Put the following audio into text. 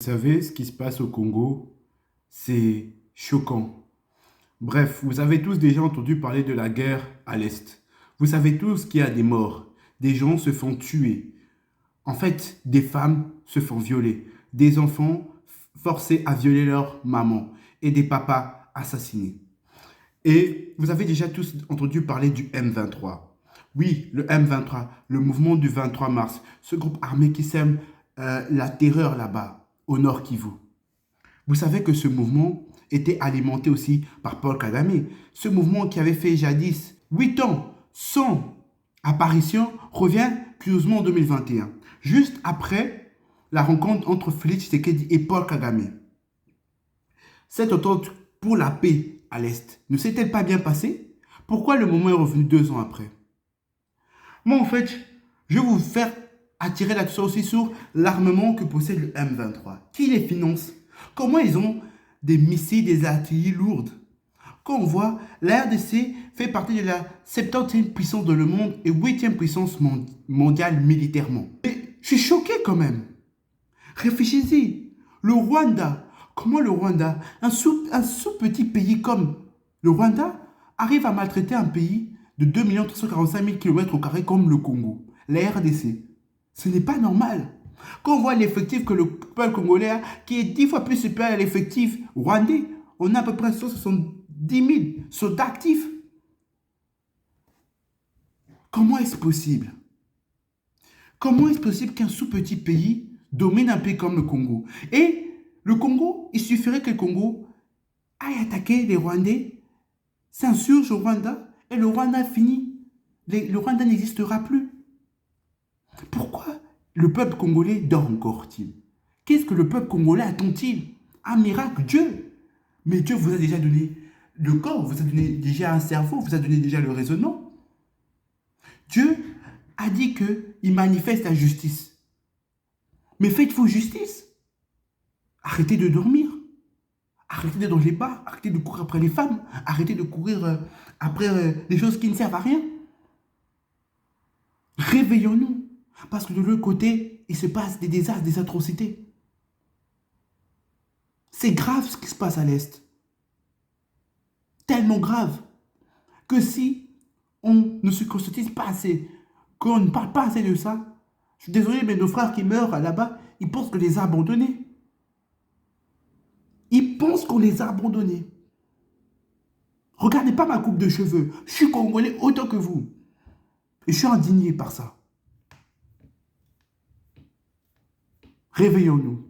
Vous savez, ce qui se passe au Congo, c'est choquant. Bref, vous avez tous déjà entendu parler de la guerre à l'Est. Vous savez tous qu'il y a des morts, des gens se font tuer. En fait, des femmes se font violer, des enfants forcés à violer leur maman et des papas assassinés. Et vous avez déjà tous entendu parler du M23. Oui, le M23, le mouvement du 23 mars, ce groupe armé qui sème la terreur là-bas, au nord Kivu. Vous savez que ce mouvement était alimenté aussi par Paul Kagame. Ce mouvement qui avait fait jadis 8 ans sans apparition revient curieusement en 2021, juste après la rencontre entre Félix Tshisekedi et Paul Kagame. Cette entente pour la paix à l'Est ne s'est-elle pas bien passée? Pourquoi le moment est revenu 2 ans après? Moi, en fait, je vais vous faire attirer l'attention aussi sur l'armement que possède le M23. Qui les finance? Comment ils ont des missiles, des artilleries lourdes? Quand on voit, la RDC fait partie de la 70e puissance de le monde et 8e puissance mondiale militairement. Et je suis choqué quand même. Réfléchissez. Le Rwanda, comment le Rwanda, un sous-petit pays comme le Rwanda, arrive à maltraiter un pays de 2 345 000 km² comme le Congo, la RDC. Ce n'est pas normal. Quand on voit l'effectif que le peuple congolais a, qui est 10 fois plus supérieur à l'effectif rwandais, on a à peu près 170 000 soldats actifs. Comment est-ce possible? Comment est-ce possible qu'un sous-petit pays domine un pays comme le Congo? Et le Congo, il suffirait que le Congo aille attaquer les Rwandais, s'insurge au Rwanda, et le Rwanda finit. Le Rwanda n'existera plus. Pourquoi le peuple congolais dort encore-t-il? Qu'est-ce que le peuple congolais attend-il? Un miracle, Dieu. Mais Dieu vous a déjà donné le corps, vous a donné déjà un cerveau, vous a donné déjà le raisonnement. Dieu a dit qu'il manifeste la justice. Mais faites-vous justice. Arrêtez de dormir. Arrêtez d'être dans les bars. Arrêtez de courir après les femmes. Arrêtez de courir après des choses qui ne servent à rien. Réveillons-nous. Parce que de l'autre côté, il se passe des désastres, des atrocités. C'est grave ce qui se passe à l'Est. Tellement grave que si on ne se conscientise pas assez, qu'on ne parle pas assez de ça, je suis désolé, mais nos frères qui meurent là-bas, ils pensent qu'on les a abandonnés. Ils pensent qu'on les a abandonnés. Regardez pas ma coupe de cheveux. Je suis congolais autant que vous. Et je suis indigné par ça. Réveillons-nous.